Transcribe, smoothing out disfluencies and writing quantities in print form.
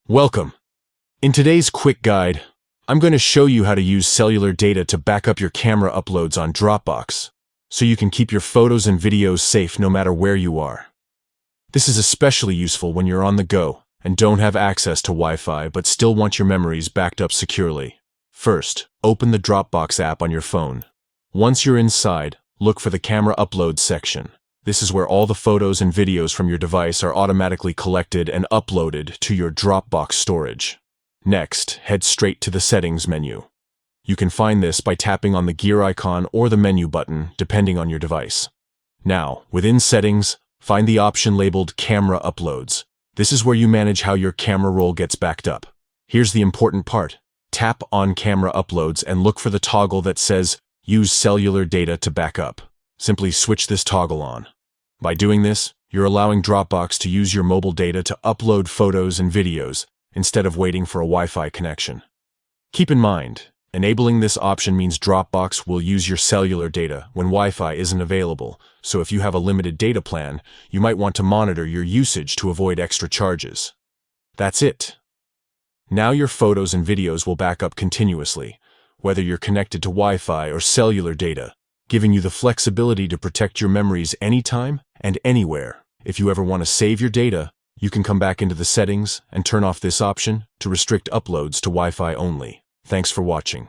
Welcome. In today's quick guide, I'm going to show you how to use cellular data to back up your camera uploads on Dropbox, so you can keep your photos and videos safe no matter where you are. This is especially useful when you're on the go and don't have access to Wi-Fi but still want your memories backed up securely. First, open the Dropbox app on your phone. Once you're inside, look for the Camera Uploads section. This is where all the photos and videos from your device are automatically collected and uploaded to your Dropbox storage. Next, head straight to the Settings menu. You can find this by tapping on the gear icon or the menu button, depending on your device. Now, within Settings, find the option labeled Camera Uploads. This is where you manage how your camera roll gets backed up. Here's the important part. Tap on Camera Uploads and look for the toggle that says Use Cellular Data to Back Up. Simply switch this toggle on. By doing this, you're allowing Dropbox to use your mobile data to upload photos and videos instead of waiting for a Wi-Fi connection. Keep in mind, enabling this option means Dropbox will use your cellular data when Wi-Fi isn't available, so if you have a limited data plan, you might want to monitor your usage to avoid extra charges. That's it. Now your photos and videos will back up continuously, whether you're connected to Wi-Fi or cellular data, giving you the flexibility to protect your memories anytime and anywhere. If you ever want to save your data, you can come back into the settings and turn off this option to restrict uploads to Wi-Fi only. Thanks for watching.